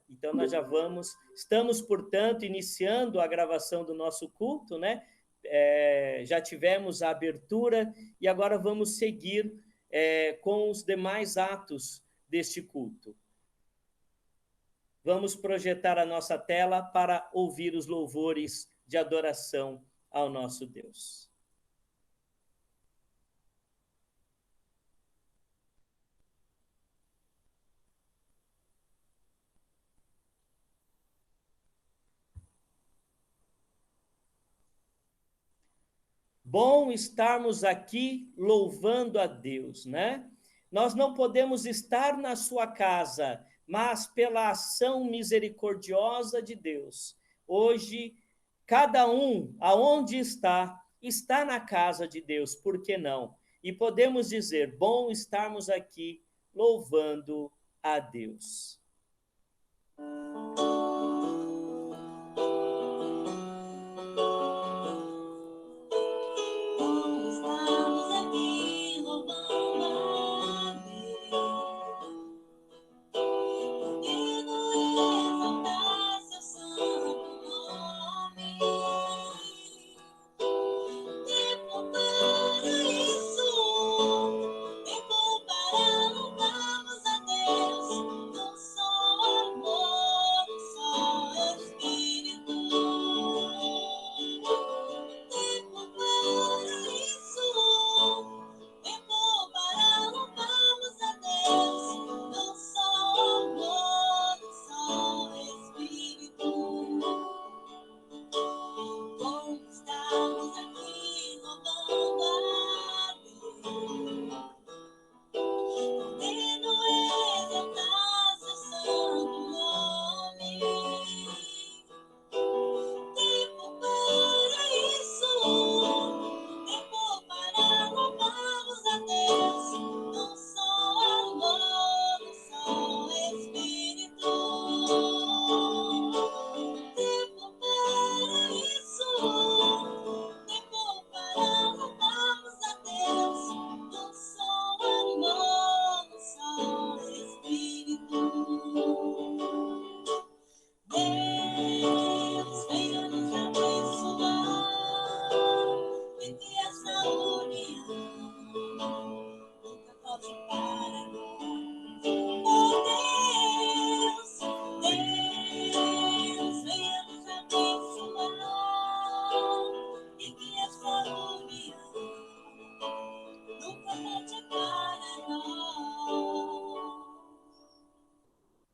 Então, nós já estamos, portanto, iniciando a gravação do nosso culto, né? Já tivemos a abertura e agora vamos seguir com os demais atos deste culto. Vamos projetar a nossa tela para ouvir os louvores de adoração ao nosso Deus. Bom estarmos aqui louvando a Deus, né? Nós não podemos estar na sua casa, mas pela ação misericordiosa de Deus. Hoje, cada um, aonde está na casa de Deus, por que não? E podemos dizer, bom estarmos aqui louvando a Deus.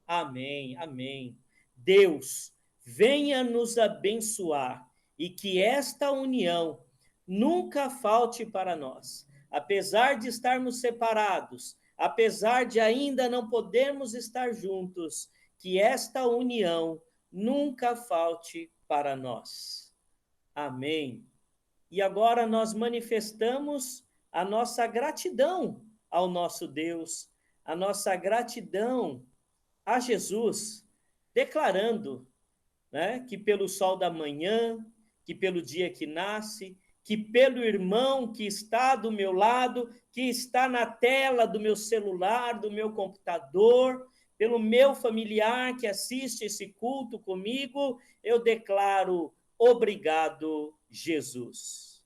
Amém, amém. Deus, venha nos abençoar e que esta união nunca falte para nós. Apesar de estarmos separados, apesar de ainda não podermos estar juntos, que esta união nunca falte para nós. Amém. E agora nós manifestamos a nossa gratidão ao nosso Deus, a nossa gratidão a Jesus, declarando, né, que pelo sol da manhã, que pelo dia que nasce, que pelo irmão que está do meu lado, que está na tela do meu celular, do meu computador, pelo meu familiar que assiste esse culto comigo, eu declaro obrigado, Jesus.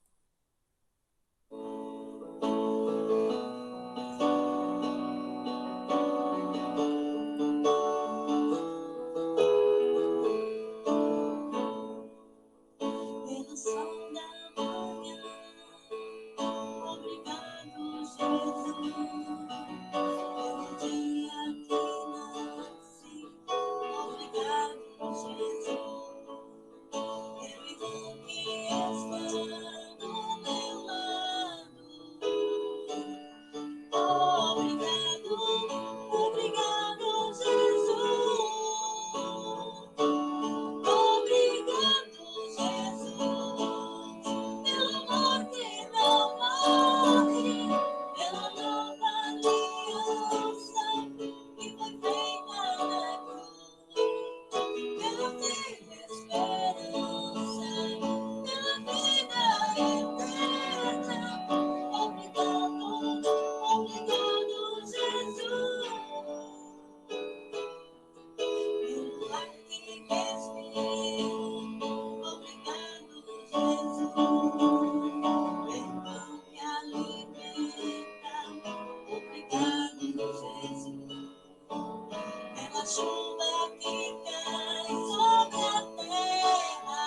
chuva que cai sobre a terra.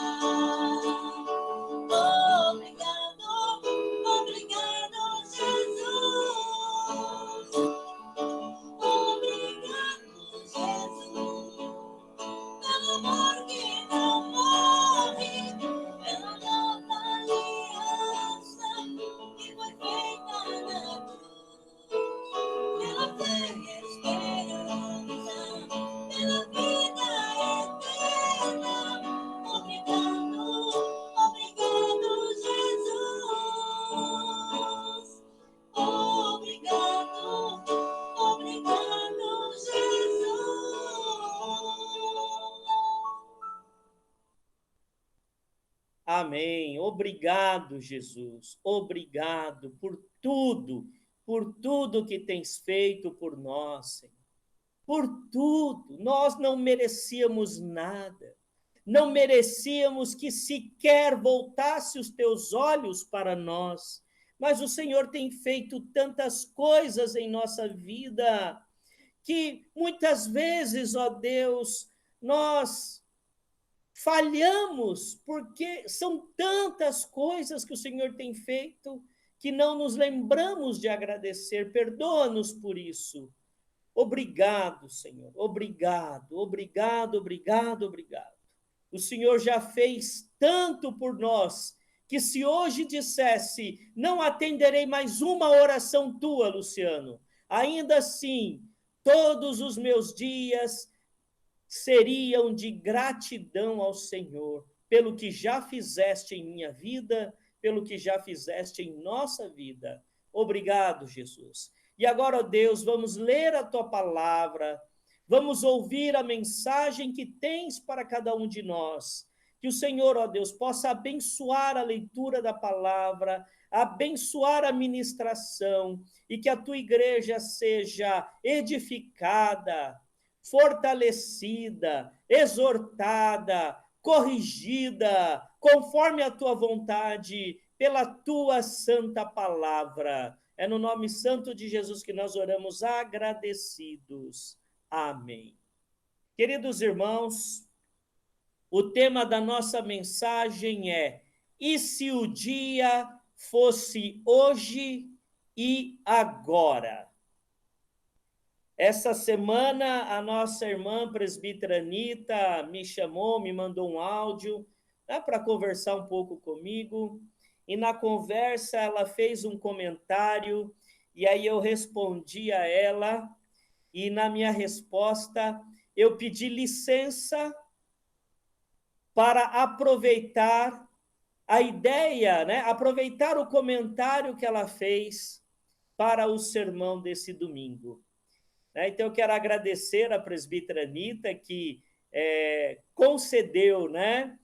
Obrigado, obrigado, Jesus. Obrigado, Jesus, pelo amor que não morre, pela nova aliança que foi feita na cruz, pela fé e esperança, pela vida eterna. Obrigado, obrigado, Jesus. Obrigado, obrigado, Jesus. Amém. Obrigado, Jesus. Obrigado por tudo que tens feito por nós, Senhor. Por tudo. Nós não merecíamos nada. Não merecíamos que sequer voltasse os teus olhos para nós. Mas o Senhor tem feito tantas coisas em nossa vida que muitas vezes, ó Deus, nós falhamos, porque são tantas coisas que o Senhor tem feito que não nos lembramos de agradecer. Perdoa-nos por isso. Obrigado, Senhor. Obrigado, obrigado, obrigado, obrigado. O Senhor já fez tanto por nós que se hoje dissesse, não atenderei mais uma oração tua, Luciano, ainda assim, todos os meus dias seriam de gratidão ao Senhor, pelo que já fizeste em minha vida, pelo que já fizeste em nossa vida. Obrigado, Jesus. E agora, ó Deus, vamos ler a tua palavra, vamos ouvir a mensagem que tens para cada um de nós. Que o Senhor, ó Deus, possa abençoar a leitura da palavra, abençoar a ministração, e que a tua igreja seja edificada, fortalecida, exortada, corrigida, conforme a tua vontade, pela tua santa palavra. É no nome santo de Jesus que nós oramos agradecidos. Amém. Queridos irmãos, o tema da nossa mensagem é: e se o dia fosse hoje e agora? Essa semana, a nossa irmã presbítera Anita me chamou, me mandou um áudio, né, para conversar um pouco comigo. E na conversa, ela fez um comentário, e aí eu respondi a ela. E na minha resposta, eu pedi licença para aproveitar a ideia, né, aproveitar o comentário que ela fez para o sermão desse domingo. Então, eu quero agradecer a presbítera Anita, que concedeu, né,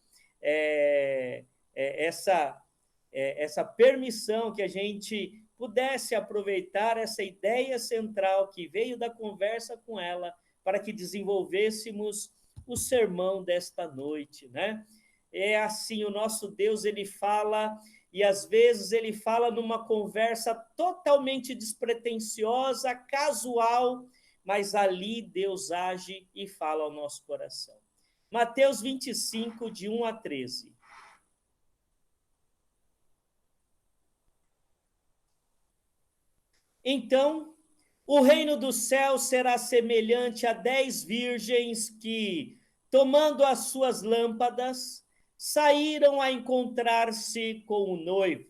essa permissão que a gente pudesse aproveitar essa ideia central que veio da conversa com ela para que desenvolvêssemos o sermão desta noite, né? É assim, o nosso Deus, ele fala, e às vezes ele fala numa conversa totalmente despretensiosa, casual, mas ali Deus age e fala ao nosso coração. Mateus 25, de 1 a 13. Então, o reino dos céus será semelhante a 10 virgens que, tomando as suas lâmpadas, saíram a encontrar-se com o noivo.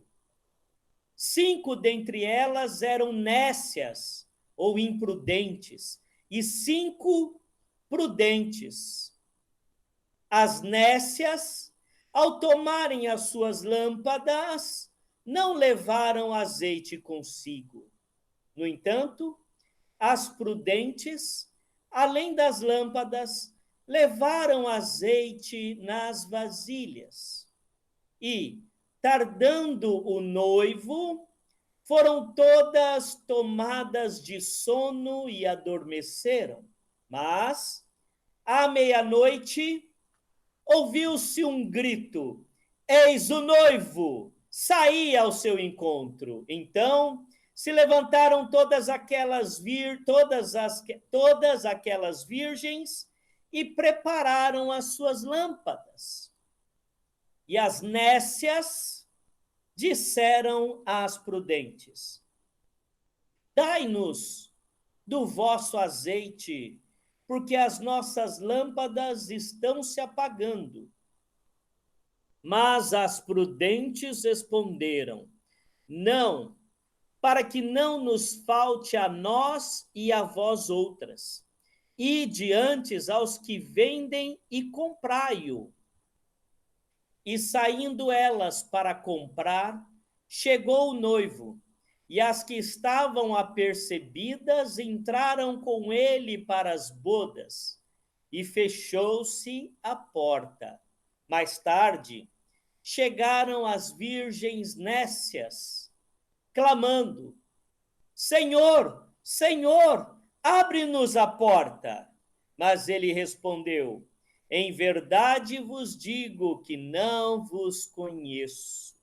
5 dentre elas eram nécias ou imprudentes, e 5 prudentes. As nécias, ao tomarem as suas lâmpadas, não levaram azeite consigo. No entanto, as prudentes, além das lâmpadas, levaram azeite nas vasilhas. E, tardando o noivo, foram todas tomadas de sono e adormeceram. Mas, à meia-noite, ouviu-se um grito: eis o noivo, saí ao seu encontro. Então, Se levantaram todas aquelas virgens e prepararam as suas lâmpadas. E as nécias disseram às prudentes: dai-nos do vosso azeite, porque as nossas lâmpadas estão se apagando. Mas as prudentes responderam: não, para que não nos falte a nós e a vós outras. Ide antes aos que vendem e comprai-o. E saindo elas para comprar, chegou o noivo, e as que estavam apercebidas entraram com ele para as bodas, e fechou-se a porta. Mais tarde, chegaram as virgens nécias, clamando: Senhor, Senhor, abre-nos a porta. Mas ele respondeu: em verdade vos digo que não vos conheço.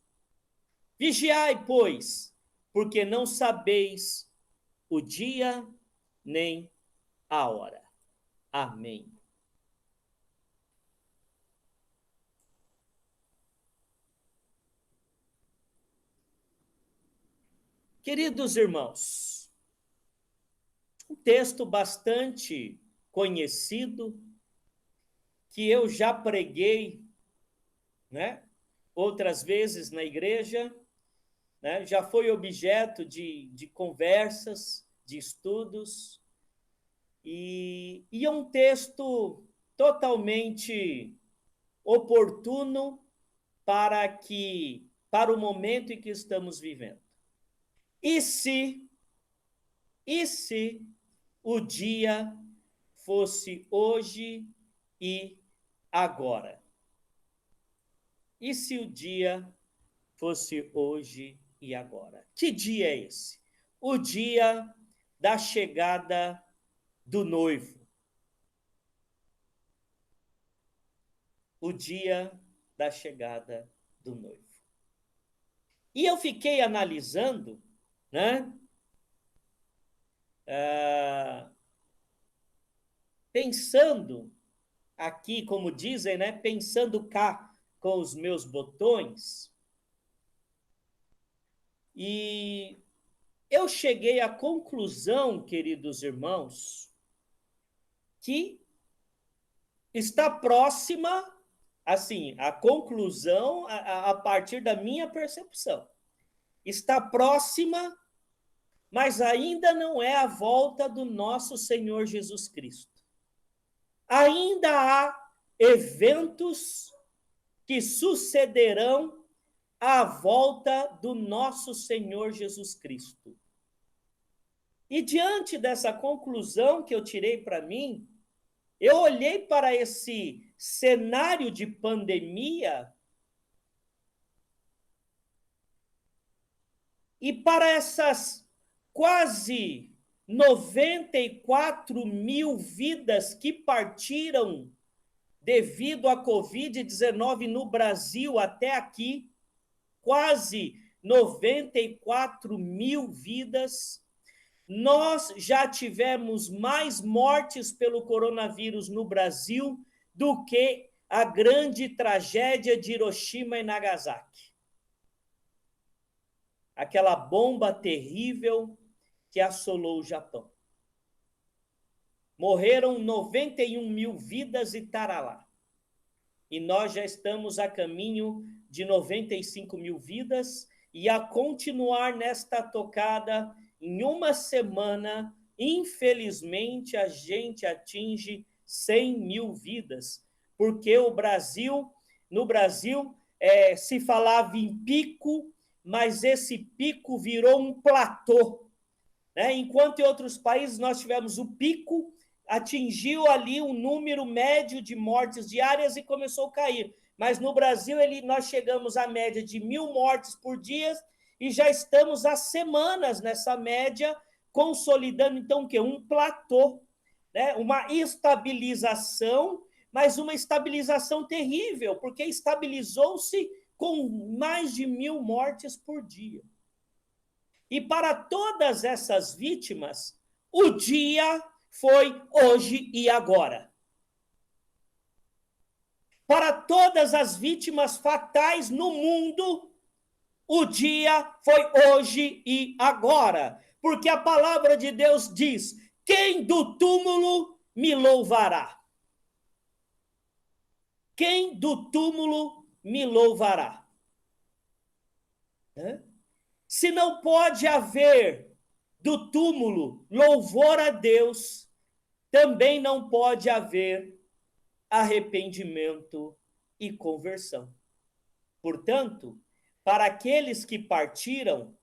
Vigiai, pois, porque não sabeis o dia nem a hora. Amém. Queridos irmãos, um texto bastante conhecido, que eu já preguei, né, outras vezes na igreja, né, já foi objeto de conversas, de estudos, e é um texto totalmente oportuno para o momento em que estamos vivendo. E se o dia fosse hoje e agora? E se o dia fosse hoje e agora? Que dia é esse? O dia da chegada do noivo. O dia da chegada do noivo. E eu fiquei analisando, né? Pensando aqui, como dizem, né? Pensando cá com os meus botões. E eu cheguei à conclusão, queridos irmãos, que está próxima, assim, a conclusão, a partir da minha percepção, está próxima, mas ainda não é a volta do nosso Senhor Jesus Cristo. Ainda há eventos que sucederão à volta do nosso Senhor Jesus Cristo. E diante dessa conclusão que eu tirei para mim, eu olhei para esse cenário de pandemia e para essas quase 94 mil vidas que partiram devido à Covid-19 no Brasil até aqui, quase 94 mil vidas. Nós já tivemos mais mortes pelo coronavírus no Brasil do que a grande tragédia de Hiroshima e Nagasaki. Aquela bomba terrível que assolou o Japão. Morreram 91 mil vidas e taralá. E nós já estamos a caminho de 95 mil vidas e a continuar nesta tocada, em uma semana, infelizmente, a gente atinge 100 mil vidas, porque no Brasil, se falava em pico, mas esse pico virou um platô, né? Enquanto em outros países nós tivemos o pico, atingiu ali um número médio de mortes diárias e começou a cair. Mas no Brasil nós chegamos à média de 1.000 mortes por dia e já estamos há semanas nessa média, consolidando então o quê? Um platô, né? Uma estabilização, mas uma estabilização terrível, porque estabilizou-se com mais de 1.000 mortes por dia. E para todas essas vítimas, o dia foi hoje e agora. Para todas as vítimas fatais no mundo, o dia foi hoje e agora. Porque a palavra de Deus diz: quem do túmulo me louvará? Quem do túmulo me louvará? Se não pode haver do túmulo louvor a Deus, também não pode haver arrependimento e conversão. Portanto, para aqueles que partiram,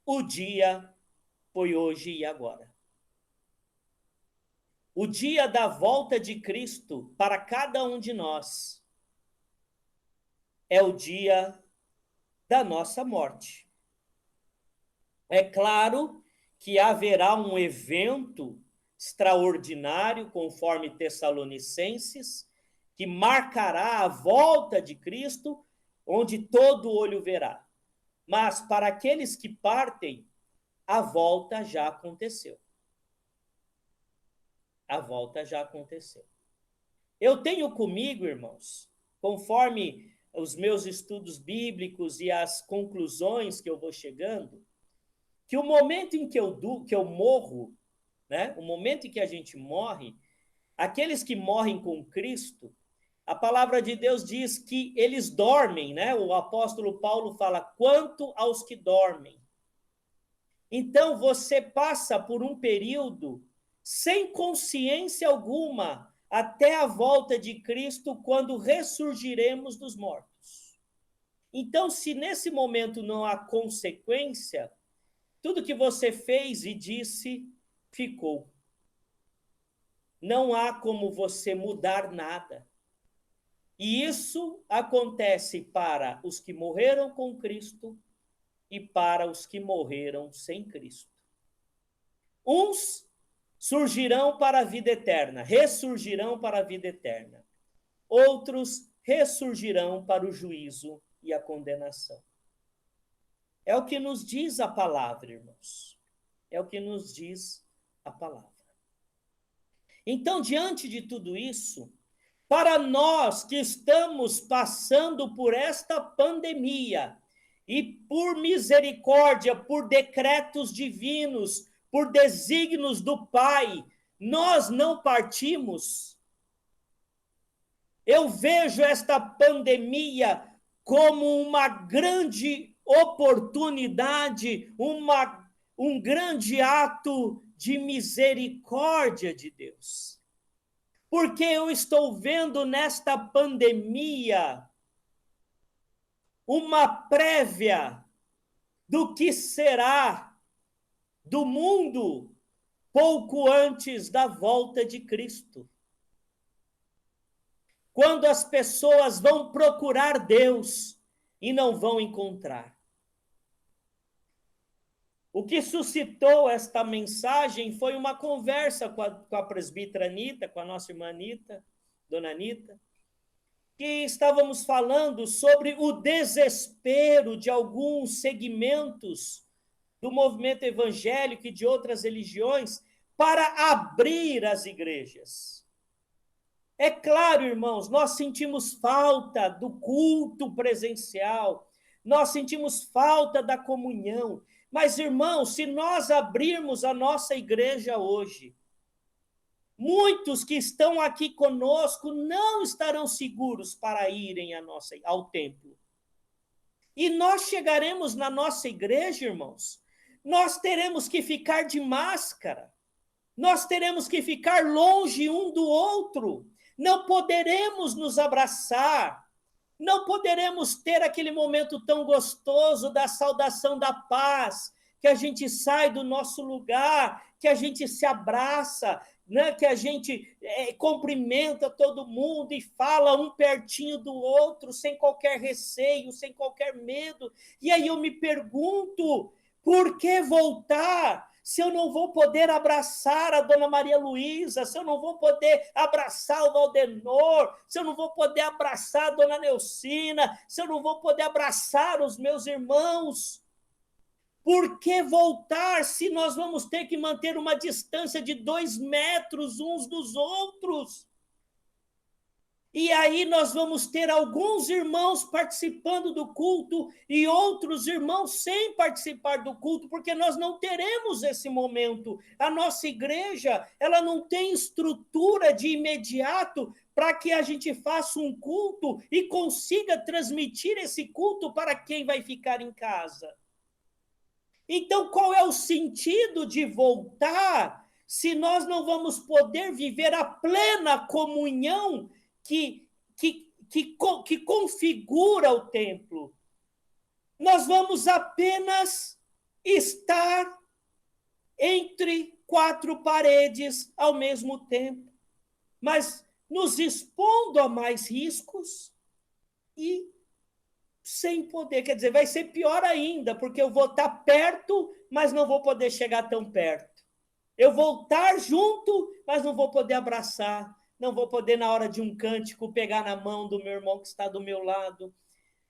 o dia foi hoje e agora. O dia da volta de Cristo para cada um de nós é o dia da nossa morte. É claro que haverá um evento extraordinário, conforme Tessalonicenses, que marcará a volta de Cristo, onde todo olho verá. Mas para aqueles que partem, a volta já aconteceu. A volta já aconteceu. Eu tenho comigo, irmãos, conforme os meus estudos bíblicos e as conclusões que eu vou chegando, que o momento em que eu morro, né, o momento em que a gente morre, aqueles que morrem com Cristo, a palavra de Deus diz que eles dormem, né? O apóstolo Paulo fala, quanto aos que dormem. Então, você passa por um período sem consciência alguma até a volta de Cristo, quando ressurgiremos dos mortos. Então, se nesse momento não há consequência, tudo que você fez e disse ficou. Não há como você mudar nada. E isso acontece para os que morreram com Cristo e para os que morreram sem Cristo. Uns surgirão para a vida eterna, ressurgirão para a vida eterna. Outros ressurgirão para o juízo e a condenação. É o que nos diz a palavra, irmãos. É o que nos diz a palavra. Então, diante de tudo isso, para nós que estamos passando por esta pandemia, e por misericórdia, por decretos divinos, por desígnios do Pai, nós não partimos. Eu vejo esta pandemia como uma grande oportunidade, um grande ato de misericórdia de Deus. Porque eu estou vendo nesta pandemia uma prévia do que será do mundo pouco antes da volta de Cristo. Quando as pessoas vão procurar Deus e não vão encontrar. O que suscitou esta mensagem foi uma conversa com a presbítera Anita, com a nossa irmã Anita, dona Anita, que estávamos falando sobre o desespero de alguns segmentos do movimento evangélico e de outras religiões para abrir as igrejas. É claro, irmãos, nós sentimos falta do culto presencial, nós sentimos falta da comunhão, mas, irmãos, se nós abrirmos a nossa igreja hoje, muitos que estão aqui conosco não estarão seguros para irem ao templo. E nós chegaremos na nossa igreja, irmãos, nós teremos que ficar de máscara, nós teremos que ficar longe um do outro, não poderemos nos abraçar, não poderemos ter aquele momento tão gostoso da saudação da paz, que a gente sai do nosso lugar, que a gente se abraça, né? Que a gente cumprimenta todo mundo e fala um pertinho do outro, sem qualquer receio, sem qualquer medo. E aí eu me pergunto, por que voltar? Se eu não vou poder abraçar a dona Maria Luísa, se eu não vou poder abraçar o Valdenor, se eu não vou poder abraçar a dona Neucina, se eu não vou poder abraçar os meus irmãos. Por que voltar se nós vamos ter que manter uma distância de 2 metros uns dos outros? E aí nós vamos ter alguns irmãos participando do culto e outros irmãos sem participar do culto, porque nós não teremos esse momento. A nossa igreja, ela não tem estrutura de imediato para que a gente faça um culto e consiga transmitir esse culto para quem vai ficar em casa. Então, qual é o sentido de voltar se nós não vamos poder viver a plena comunhão que configura o templo? Nós vamos apenas estar entre 4 paredes ao mesmo tempo, mas nos expondo a mais riscos e sem poder. Quer dizer, vai ser pior ainda, porque eu vou estar perto, mas não vou poder chegar tão perto. Eu vou estar junto, mas não vou poder abraçar. Não vou poder, na hora de um cântico, pegar na mão do meu irmão que está do meu lado.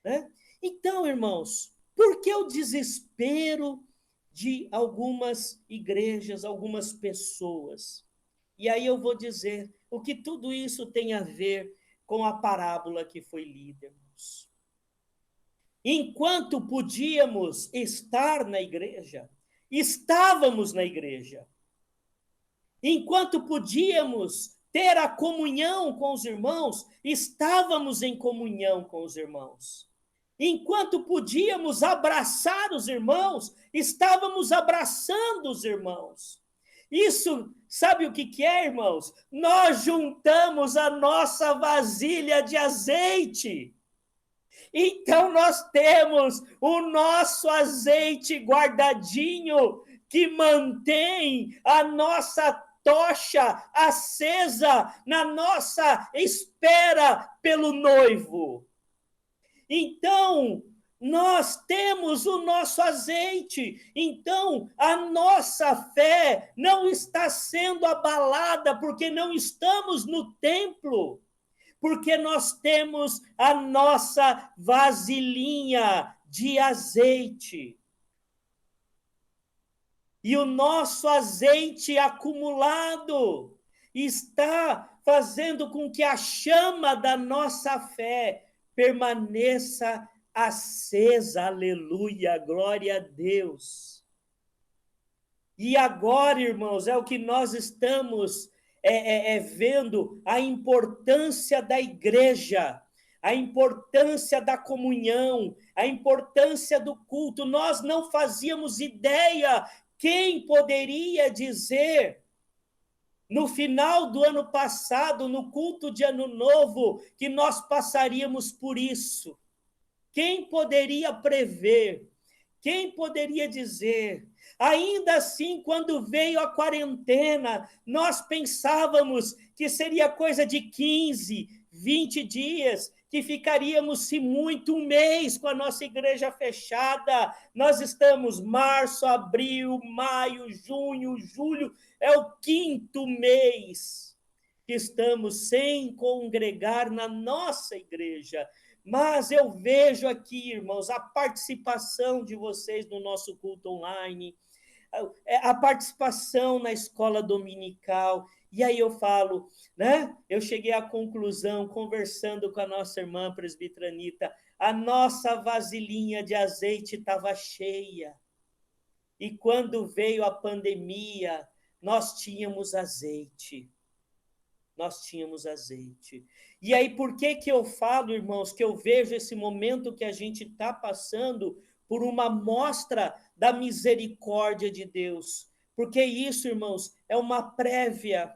Né? Então, irmãos, por que o desespero de algumas igrejas, algumas pessoas? E aí eu vou dizer o que tudo isso tem a ver com a parábola que foi lida, irmãos. Enquanto podíamos estar na igreja, estávamos na igreja. Enquanto podíamos ter a comunhão com os irmãos, estávamos em comunhão com os irmãos. Enquanto podíamos abraçar os irmãos, estávamos abraçando os irmãos. Isso, sabe o que é, irmãos? Nós juntamos a nossa vasilha de azeite. Então nós temos o nosso azeite guardadinho que mantém a nossa tocha acesa na nossa espera pelo noivo. Então, nós temos o nosso azeite. Então, a nossa fé não está sendo abalada porque não estamos no templo, porque nós temos a nossa vasilhinha de azeite. E o nosso azeite acumulado está fazendo com que a chama da nossa fé permaneça acesa. Aleluia, glória a Deus. E agora, irmãos, é o que nós estamos vendo, a importância da igreja, a importância da comunhão, a importância do culto. Nós não fazíamos ideia. Quem poderia dizer, no final do ano passado, no culto de Ano Novo, que nós passaríamos por isso? Quem poderia prever? Quem poderia dizer? Ainda assim, quando veio a quarentena, nós pensávamos que seria coisa de 15, 20 dias, que ficaríamos, se muito, 1 mês com a nossa igreja fechada. Nós estamos março, abril, maio, junho, julho, é o 5º mês que estamos sem congregar na nossa igreja. Mas eu vejo aqui, irmãos, a participação de vocês no nosso culto online, a participação na escola dominical. E aí eu falo, né? Eu cheguei à conclusão, conversando com a nossa irmã presbítera Anita, a nossa vasilhinha de azeite estava cheia. E quando veio a pandemia, nós tínhamos azeite. Nós tínhamos azeite. E aí, por que eu falo, irmãos, que eu vejo esse momento que a gente está passando por uma mostra da misericórdia de Deus? Porque isso, irmãos, é uma prévia,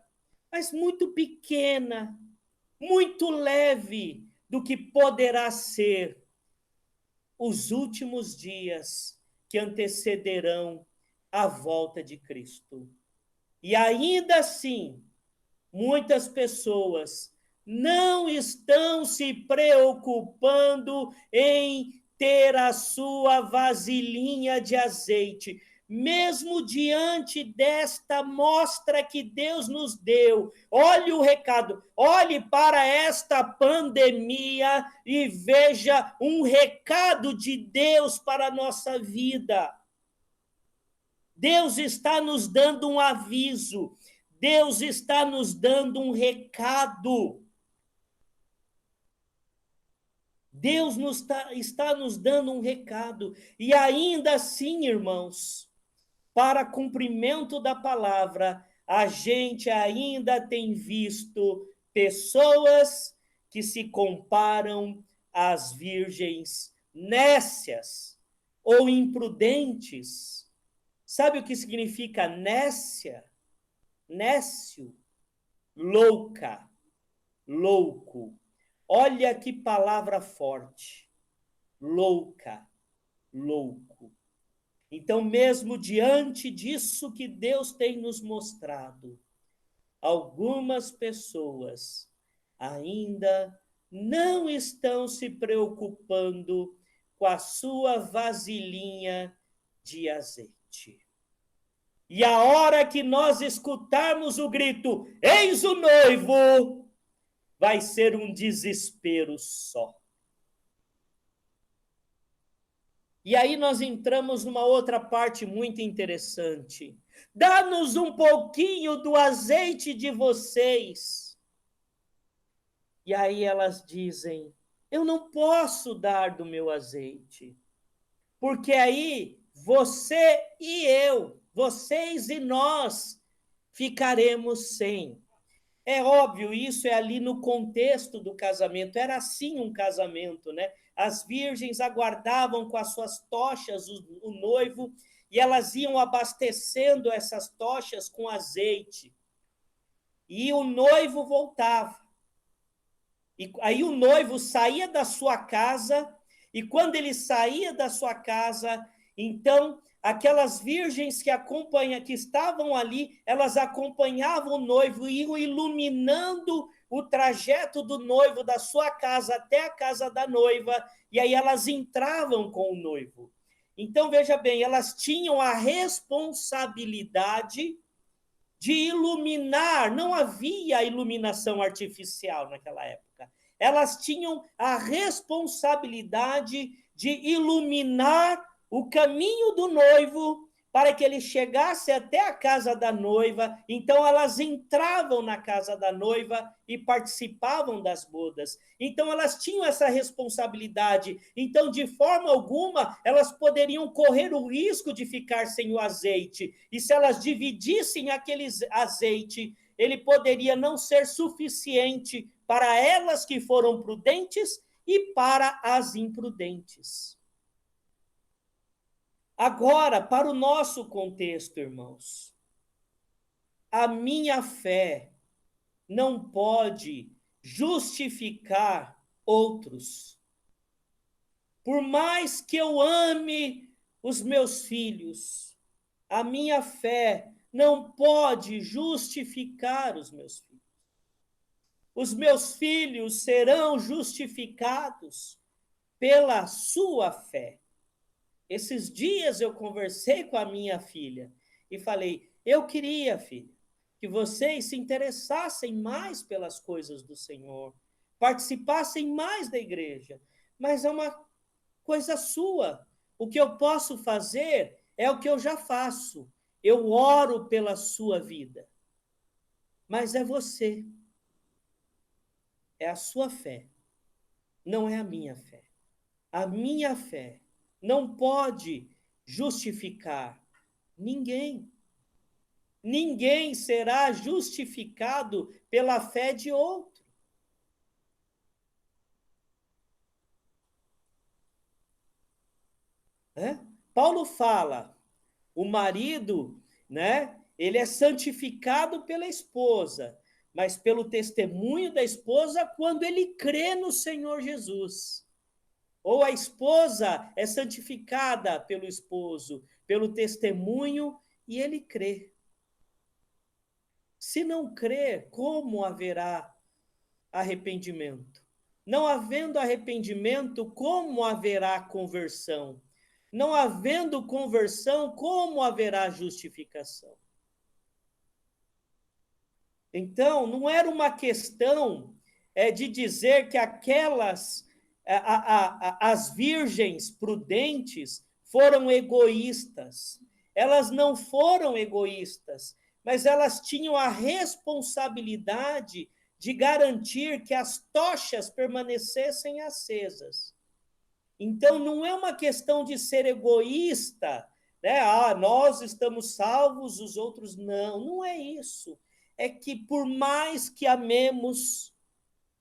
mas muito pequena, muito leve, do que poderá ser os últimos dias que antecederão a volta de Cristo. E ainda assim, muitas pessoas não estão se preocupando em ter a sua vasilhinha de azeite, mesmo diante desta mostra que Deus nos deu. Olhe o recado, olhe para esta pandemia e veja um recado de Deus para a nossa vida. Deus está nos dando um aviso, Deus está nos dando um recado. Deus está nos dando um recado. E ainda assim, irmãos, para cumprimento da palavra, a gente ainda tem visto pessoas que se comparam às virgens nécias ou imprudentes. Sabe o que significa nécia? Nécio, louca, louco. Olha que palavra forte. Louca, louco. Então, mesmo diante disso que Deus tem nos mostrado, algumas pessoas ainda não estão se preocupando com a sua vasilhinha de azeite. E a hora que nós escutarmos o grito, eis o noivo, vai ser um desespero só. E aí nós entramos numa outra parte muito interessante. Dá-nos um pouquinho do azeite de vocês. E aí elas dizem, eu não posso dar do meu azeite. Porque aí você e eu, vocês e nós, ficaremos sem. É óbvio, isso é ali no contexto do casamento. Era assim um casamento, né? As virgens aguardavam com as suas tochas o noivo e elas iam abastecendo essas tochas com azeite. E o noivo voltava. E aí o noivo saía da sua casa e quando ele saía da sua casa, então aquelas virgens que estavam ali, elas acompanhavam o noivo e iam iluminando o trajeto do noivo da sua casa até a casa da noiva, e aí elas entravam com o noivo. Então, veja bem, elas tinham a responsabilidade de iluminar, não havia iluminação artificial naquela época. Elas tinham a responsabilidade de iluminar o caminho do noivo para que ele chegasse até a casa da noiva. Então elas entravam na casa da noiva e participavam das bodas. Então elas tinham essa responsabilidade. Então, de forma alguma, elas poderiam correr o risco de ficar sem o azeite. E se elas dividissem aquele azeite, ele poderia não ser suficiente para elas que foram prudentes e para as imprudentes. Agora, para o nosso contexto, irmãos, a minha fé não pode justificar outros. Por mais que eu ame os meus filhos, a minha fé não pode justificar os meus filhos. Os meus filhos serão justificados pela sua fé. Esses dias eu conversei com a minha filha e falei, eu queria, filha, que vocês se interessassem mais pelas coisas do Senhor, participassem mais da igreja, mas é uma coisa sua. O que eu posso fazer é o que eu já faço. Eu oro pela sua vida. Mas é você. É a sua fé. Não é a minha fé. A minha fé não pode justificar ninguém. Ninguém será justificado pela fé de outro. Paulo fala, o marido, né, ele é santificado pela esposa, mas pelo testemunho da esposa quando ele crê no Senhor Jesus. Ou a esposa é santificada pelo esposo, pelo testemunho, e ele crê. Se não crer, como haverá arrependimento? Não havendo arrependimento, como haverá conversão? Não havendo conversão, como haverá justificação? Então, não era uma questão de dizer que as virgens prudentes foram egoístas. elas não foram egoístas, mas elas tinham a responsabilidade de garantir que as tochas permanecessem acesas. Então, não é uma questão de ser egoísta, né? Nós estamos salvos, os outros não. Não é isso. É que por mais que amemos,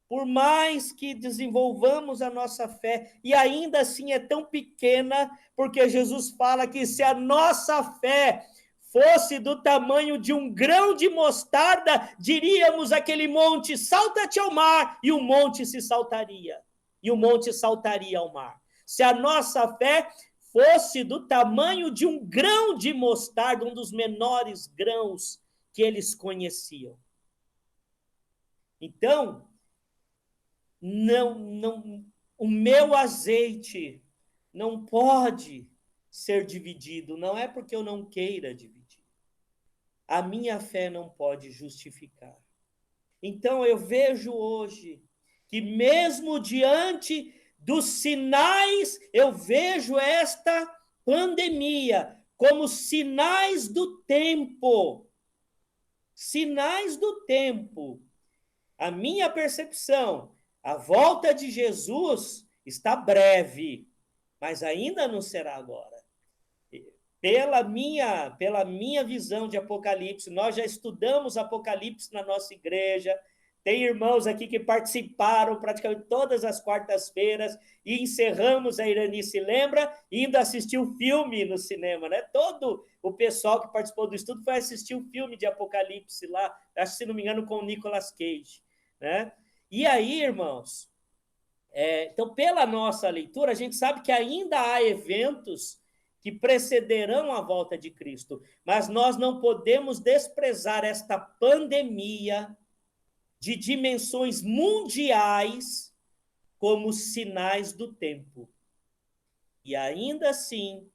por mais que desenvolvamos a nossa fé, e ainda assim é tão pequena, porque Jesus fala que se a nossa fé fosse do tamanho de um grão de mostarda, diríamos aquele monte, salta-te ao mar, e o monte se saltaria, e o monte saltaria ao mar. Se a nossa fé fosse do tamanho de um grão de mostarda, um dos menores grãos que eles conheciam. Então, não, o meu azeite não pode ser dividido, não é porque eu não queira dividir. A minha fé não pode justificar. Então eu vejo hoje que mesmo diante dos sinais, eu vejo esta pandemia como sinais do tempo. Sinais do tempo. A minha percepção, a volta de Jesus está breve, mas ainda não será agora. Pela minha visão de Apocalipse, nós já estudamos Apocalipse na nossa igreja, tem irmãos aqui que participaram praticamente todas as quartas-feiras e encerramos, a Irani se lembra, indo assistir o filme no cinema, né? Todo o pessoal que participou do estudo foi assistir o filme de Apocalipse lá, acho que se não me engano com o Nicolas Cage, né? E aí, irmãos, então pela nossa leitura, a gente sabe que ainda há eventos que precederão a volta de Cristo, mas nós não podemos desprezar esta pandemia de dimensões mundiais como sinais do tempo. E ainda assim,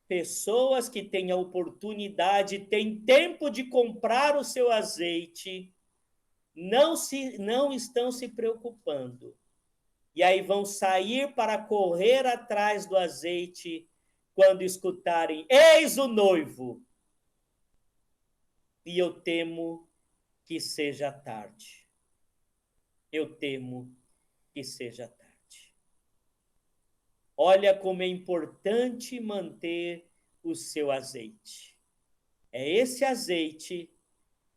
pessoas que têm a oportunidade, têm tempo de comprar o seu azeite, não estão se preocupando. E aí vão sair para correr atrás do azeite quando escutarem, eis o noivo. E eu temo que seja tarde. Eu temo que seja tarde. Olha como é importante manter o seu azeite. É esse azeite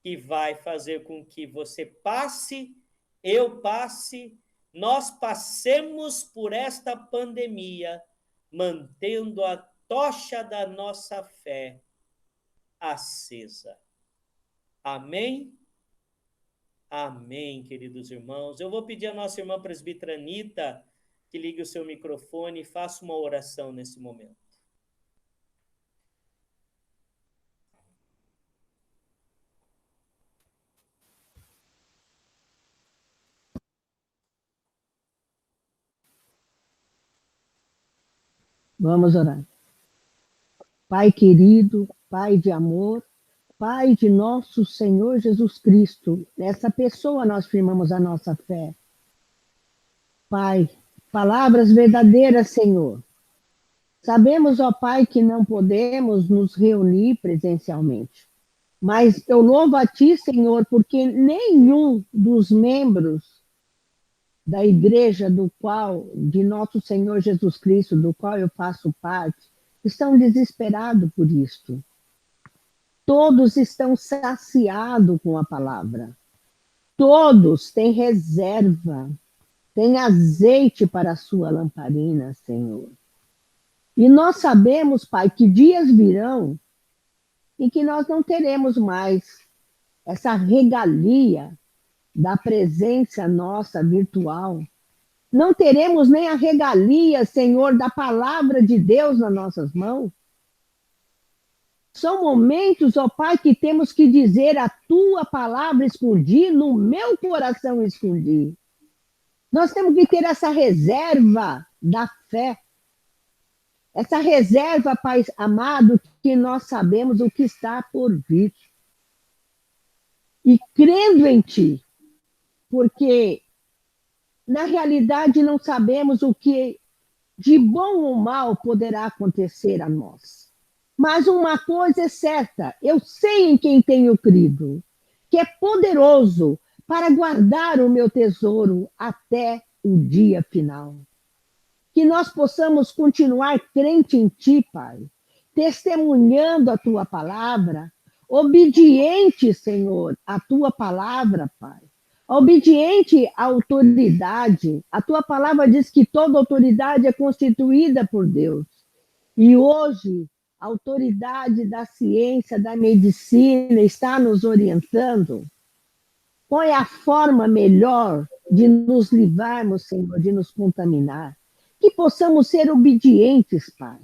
que vai fazer com que você passe, eu passe, nós passemos por esta pandemia, mantendo a tocha da nossa fé acesa. Amém? Amém, queridos irmãos. Eu vou pedir à nossa irmã presbítera Anita que ligue o seu microfone e faça uma oração nesse momento. Vamos orar. Pai querido, Pai de amor, Pai de nosso Senhor Jesus Cristo, nessa pessoa nós firmamos a nossa fé. Pai, palavras verdadeiras, Senhor. Sabemos, ó Pai, que não podemos nos reunir presencialmente, mas eu louvo a Ti, Senhor, porque nenhum dos membros da igreja de nosso Senhor Jesus Cristo, do qual eu faço parte, estão desesperados por isto. Todos estão saciados com a palavra. Todos têm reserva, têm azeite para a sua lamparina, Senhor. E nós sabemos, Pai, que dias virão em que nós não teremos mais essa regalia da presença nossa virtual. Não teremos nem a regalia, Senhor, da palavra de Deus nas nossas mãos. São momentos, ó Pai, que temos que dizer a Tua palavra escondi, no meu coração escondi. Nós temos que ter essa reserva da fé. Essa reserva, Pai amado, que nós sabemos o que está por vir. E crendo em Ti, porque na realidade não sabemos o que de bom ou mal poderá acontecer a nós. Mas uma coisa é certa, eu sei em quem tenho crido, que é poderoso para guardar o meu tesouro até o dia final. Que nós possamos continuar crente em Ti, Pai, testemunhando a Tua palavra, obediente, Senhor, à Tua palavra, Pai. Obediente à autoridade. A Tua palavra diz que toda autoridade é constituída por Deus. E hoje, a autoridade da ciência, da medicina está nos orientando. Qual é a forma melhor de nos livrarmos, Senhor, de nos contaminar? Que possamos ser obedientes, Pai.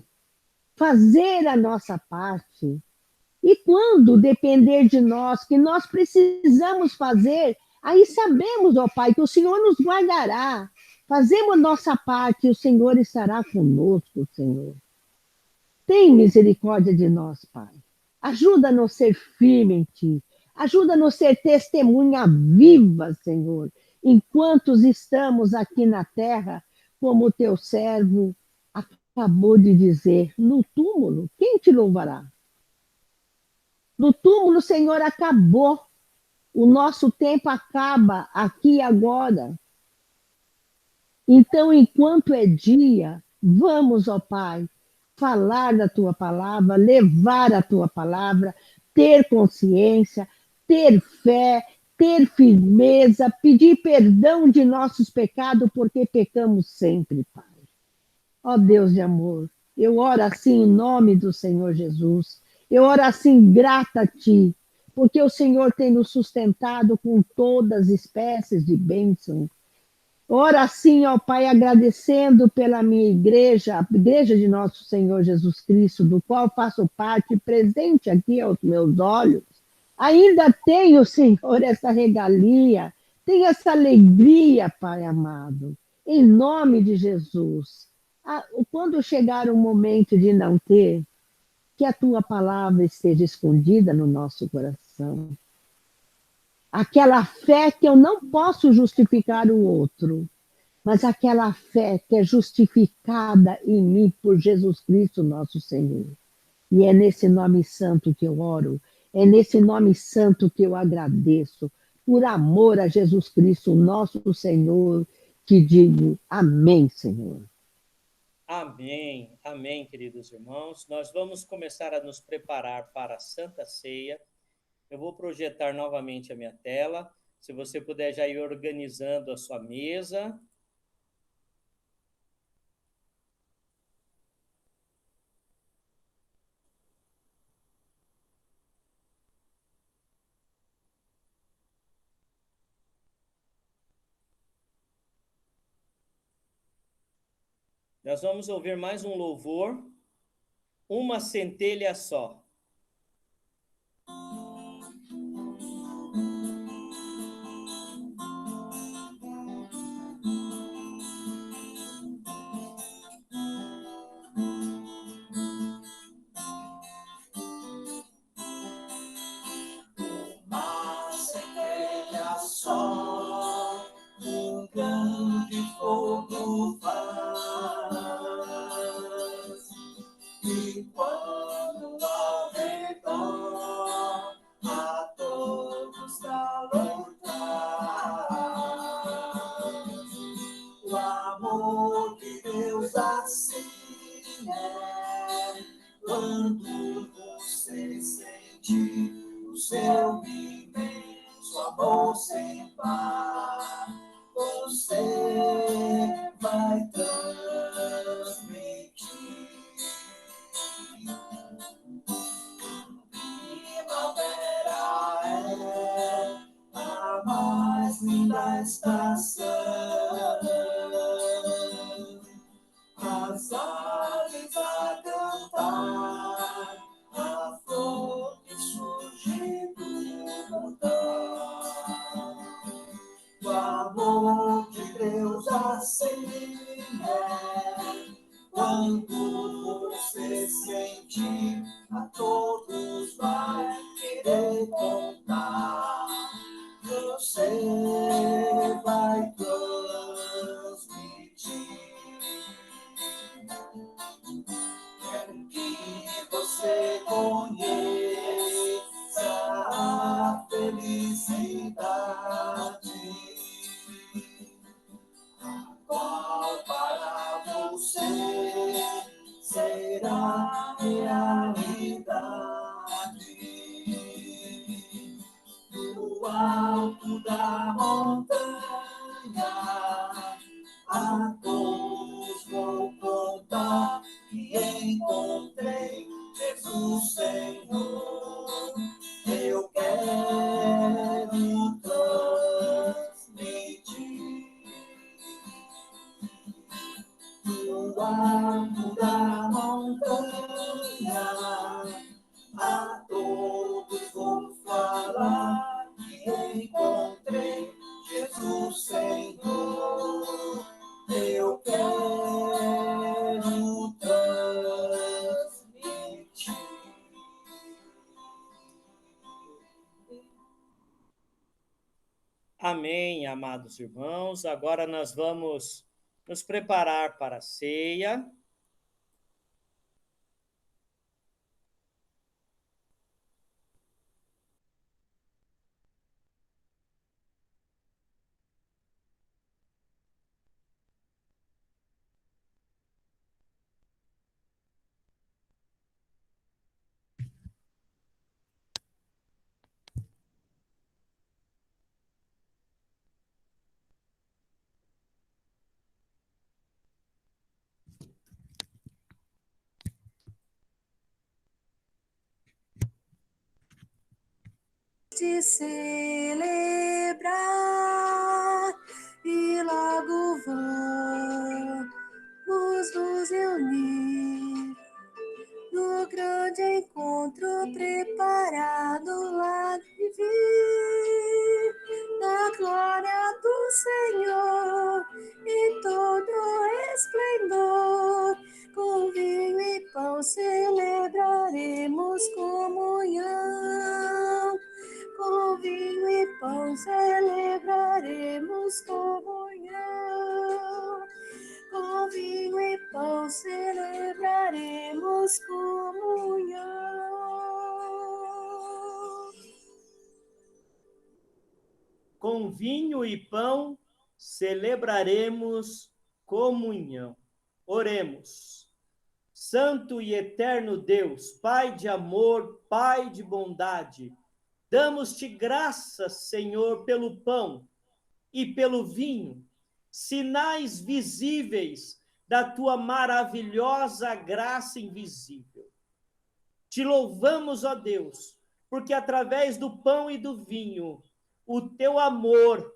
Fazer a nossa parte. E quando depender de nós, que nós precisamos fazer, aí sabemos, ó Pai, que o Senhor nos guardará. Fazemos nossa parte e o Senhor estará conosco, Senhor. Tem misericórdia de nós, Pai. Ajuda-nos a ser firme em Ti. Ajuda-nos a ser testemunha viva, Senhor, enquanto estamos aqui na terra, como o Teu servo acabou de dizer, no túmulo, quem te louvará? No túmulo, Senhor, acabou. O nosso tempo acaba aqui e agora. Então, enquanto é dia, vamos, ó Pai, falar da tua palavra, levar a tua palavra, ter consciência, ter fé, ter firmeza, pedir perdão de nossos pecados, porque pecamos sempre, Pai. Ó Deus de amor, eu oro assim em nome do Senhor Jesus. Eu oro assim grata a Ti, porque o Senhor tem nos sustentado com todas as espécies de bênção. Ora assim, ó Pai, agradecendo pela minha igreja, a igreja de nosso Senhor Jesus Cristo, do qual faço parte, presente aqui aos meus olhos. Ainda tenho, Senhor, essa regalia, tenho essa alegria, Pai amado, em nome de Jesus. Quando chegar o momento de não ter, que a Tua palavra esteja escondida no nosso coração. Aquela fé que eu não posso justificar o outro, mas aquela fé que é justificada em mim por Jesus Cristo, nosso Senhor. E é nesse nome santo que eu oro, é nesse nome santo que eu agradeço, por amor a Jesus Cristo, nosso Senhor, que digo amém, Senhor. Amém, amém, queridos irmãos. Nós vamos começar a nos preparar para a Santa Ceia. Eu vou projetar novamente a minha tela. Se você puder já ir organizando a sua mesa. Nós vamos ouvir mais um louvor, Uma Centelha Só. Uma centelha só, um grande fogo faz. E quando ao redor a todos calor traz, o amor de Deus assim é, quando você sente o seu imenso amor sem par, você vai transmitir. Primavera é a mais linda estação. As aves a cantar, a flor que surge do mundão. O amor de A todos vou contar que encontrei Jesus Senhor. Eu quero transmitir o alto da montanha. A todos vou falar que encontrei Jesus Senhor. Eu quero transmitir. Amém, amados irmãos. Agora nós vamos nos preparar para a ceia. De celebrar e logo vamos nos reunir no grande encontro preparado lá de vir da glória do Senhor e todo esplendor. Com vinho e pão celebraremos comunhão. Com vinho e pão celebraremos comunhão. Com vinho e pão celebraremos comunhão. Com vinho e pão celebraremos comunhão. Oremos. Santo e eterno Deus, Pai de amor, Pai de bondade, damos-te graças, Senhor, pelo pão e pelo vinho, sinais visíveis da tua maravilhosa graça invisível. Te louvamos, ó Deus, porque através do pão e do vinho, o teu amor,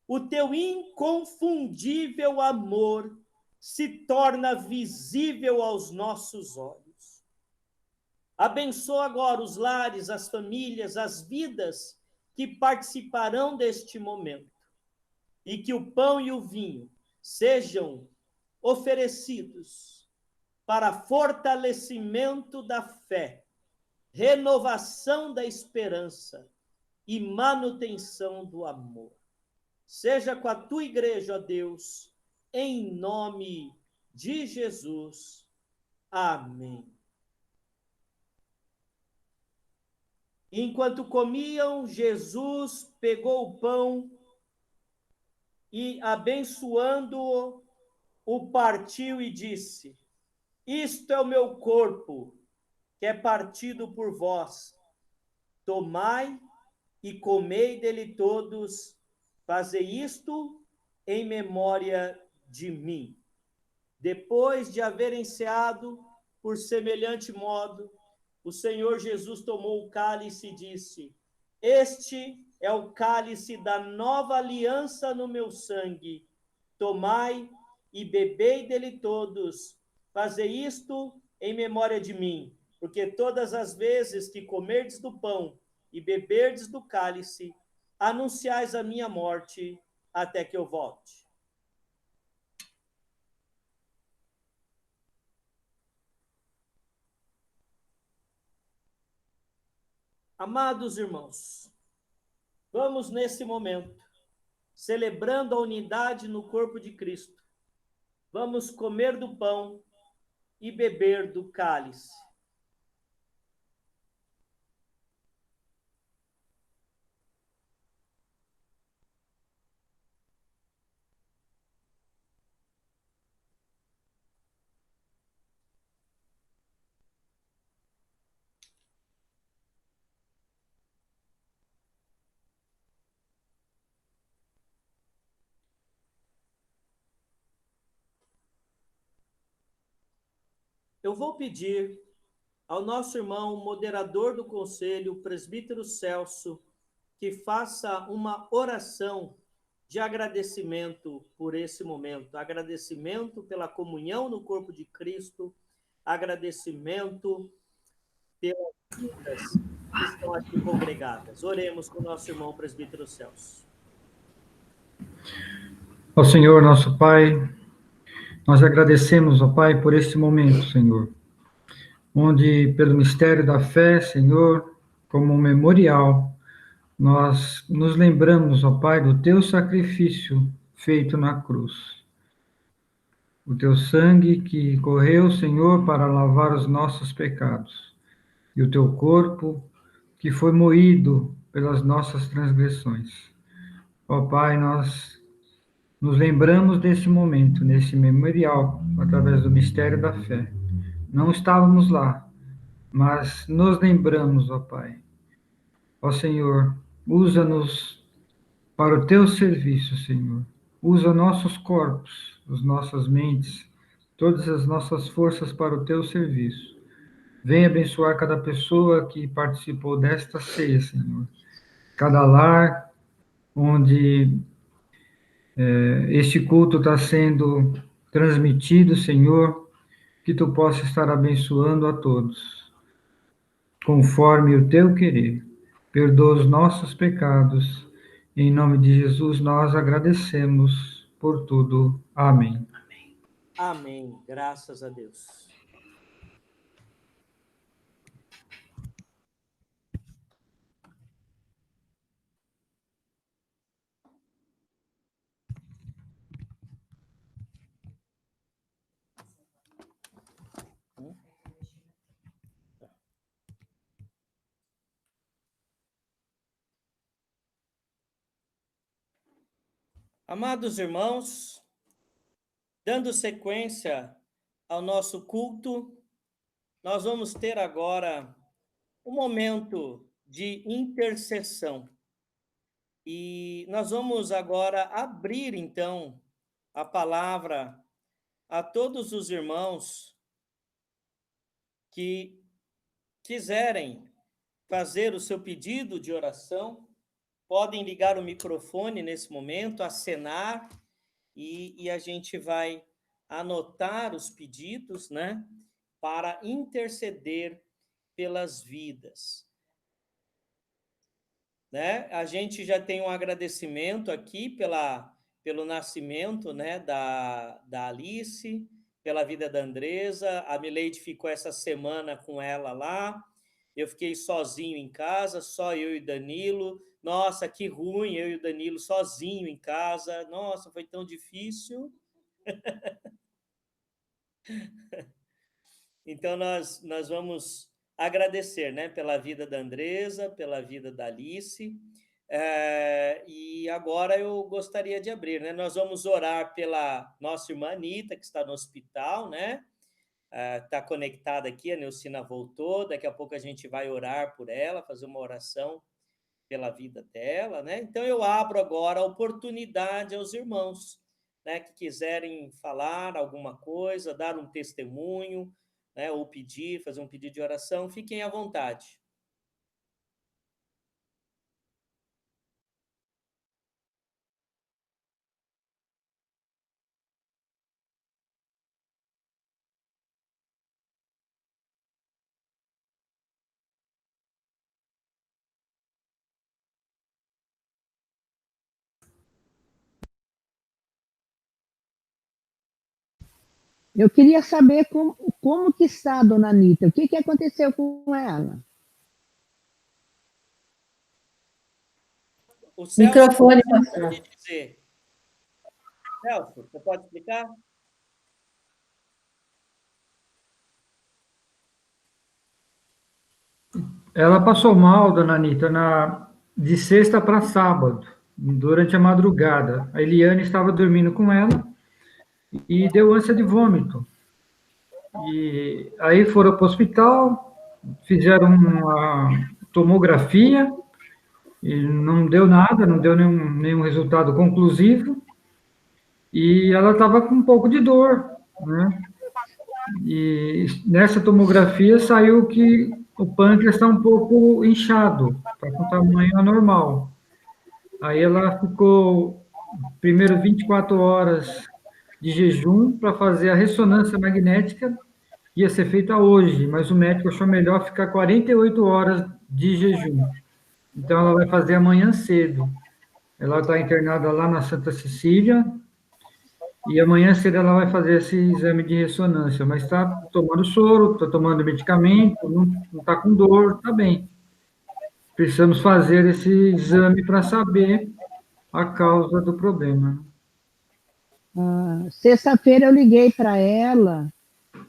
o teu inconfundível amor, se torna visível aos nossos olhos. Abençoa agora os lares, as famílias, as vidas que participarão deste momento, e que o pão e o vinho sejam oferecidos para fortalecimento da fé, renovação da esperança e manutenção do amor. Seja com a tua igreja, ó Deus, em nome de Jesus. Amém. Enquanto comiam, Jesus pegou o pão e, abençoando-o, o partiu e disse: isto é o meu corpo, que é partido por vós. Tomai e comei dele todos, fazei isto em memória de mim. Depois de haver enceado, por semelhante modo, o Senhor Jesus tomou o cálice e disse: este é o cálice da nova aliança no meu sangue. Tomai e bebei dele todos, fazei isto em memória de mim, porque todas as vezes que comerdes do pão e beberdes do cálice, anunciais a minha morte até que eu volte. Amados irmãos, vamos nesse momento, celebrando a unidade no corpo de Cristo, vamos comer do pão e beber do cálice. eu vou pedir ao nosso irmão moderador do conselho, o presbítero Celso, que faça uma oração de agradecimento por esse momento, agradecimento pela comunhão no corpo de Cristo, agradecimento pelas vidas que estão aqui congregadas. Oremos com o nosso irmão presbítero Celso. Ó Senhor, nosso Pai, nós agradecemos, ó Pai, por este momento, Senhor, onde, pelo mistério da fé, Senhor, como um memorial, nós nos lembramos, ó Pai, do Teu sacrifício feito na cruz. O Teu sangue que correu, Senhor, para lavar os nossos pecados. E o Teu corpo que foi moído pelas nossas transgressões. Ó Pai, nós nos lembramos desse momento, nesse memorial, através do mistério da fé. Não estávamos lá, mas nos lembramos, ó Pai. Ó Senhor, usa-nos para o Teu serviço, Senhor. Usa nossos corpos, as nossas mentes, todas as nossas forças para o Teu serviço. Venha abençoar cada pessoa que participou desta ceia, Senhor. Cada lar onde este culto está sendo transmitido, Senhor, que Tu possa estar abençoando a todos, conforme o Teu querer. Perdoa os nossos pecados. Em nome de Jesus, nós agradecemos por tudo. Amém. Amém. Graças a Deus. Amados irmãos, dando sequência ao nosso culto, nós vamos ter agora um momento de intercessão. E nós vamos agora abrir, então, a palavra a todos os irmãos que quiserem fazer o seu pedido de oração. Podem ligar o microfone nesse momento, acenar, e a gente vai anotar os pedidos, né, para interceder pelas vidas. Né? A gente já tem um agradecimento aqui pelo nascimento, né, da Alice, pela vida da Andresa. A Mileide ficou essa semana com ela lá. Eu fiquei sozinho em casa, só eu e Danilo. Nossa, que ruim, eu e o Danilo sozinho em casa. Nossa, foi tão difícil. Então, nós vamos agradecer, né, pela vida da Andresa, pela vida da Alice. E agora eu gostaria de abrir, né? Nós vamos orar pela nossa irmã Anitta, que está no hospital, né? Está conectada aqui, a Neucina voltou. Daqui a pouco a gente vai orar por ela, fazer uma oração pela vida dela, né? Então, eu abro agora a oportunidade aos irmãos, né, que quiserem falar alguma coisa, dar um testemunho, né, ou pedir, fazer um pedido de oração, fiquem à vontade. Eu queria saber como que está a dona Anitta, o que aconteceu com ela? O Celso Microfone, pode pastor. dizer. Celso, você pode explicar? Ela passou mal, dona Anitta, de sexta para sábado, durante a madrugada. A Eliane estava dormindo com ela e deu ânsia de vômito. E aí foram para o hospital, fizeram uma tomografia e não deu nada, não deu nenhum resultado conclusivo. E ela estava com um pouco de dor, né? E nessa tomografia saiu que o pâncreas está um pouco inchado, está com tamanho anormal. Aí ela ficou, primeiro, 24 horas de jejum para fazer a ressonância magnética, ia ser feita hoje, mas o médico achou melhor ficar 48 horas de jejum. Então, ela vai fazer amanhã cedo. Ela está internada lá na Santa Cecília, e amanhã cedo ela vai fazer esse exame de ressonância, mas está tomando soro, está tomando medicamento, não está com dor, está bem. Precisamos fazer esse exame para saber a causa do problema. Sexta-feira eu liguei para ela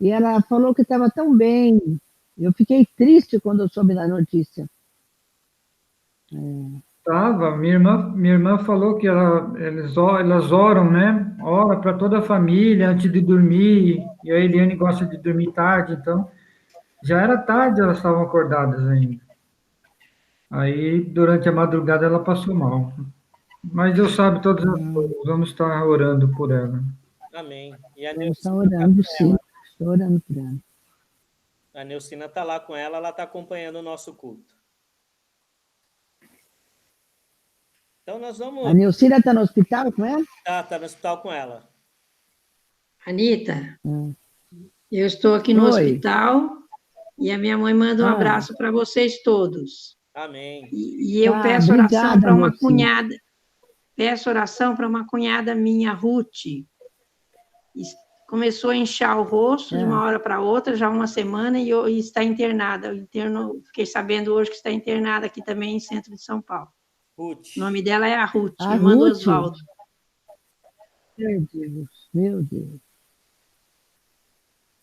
e ela falou que estava tão bem. Eu fiquei triste quando eu soube da notícia. Tava, minha irmã falou que elas oram, né? Ora para toda a família antes de dormir, e a Eliane gosta de dormir tarde, então já era tarde, elas estavam acordadas ainda. Aí, durante a madrugada, ela passou mal. Mas Deus sabe todas as coisas, vamos estar orando por ela. Amém. E a Vamos estar Neucina tá orando, com sim. ela. Estou orando por ela. A Neucina está lá com ela está acompanhando o nosso culto. Então nós vamos... A Neucina está no hospital com ela? Tá no hospital com ela. Anitta, eu estou aqui no Oi. hospital e a minha mãe manda um abraço para vocês todos. Amém. E eu peço oração obrigada, para uma Neucina. cunhada. Peço oração para uma cunhada minha, Ruth. Começou a inchar o rosto de uma hora para outra, já uma semana, e está internada. Fiquei sabendo hoje que está internada aqui também em centro de São Paulo. Ruth. O nome dela é a Ruth, A irmã do Ruth? Oswaldo. Meu Deus, meu Deus.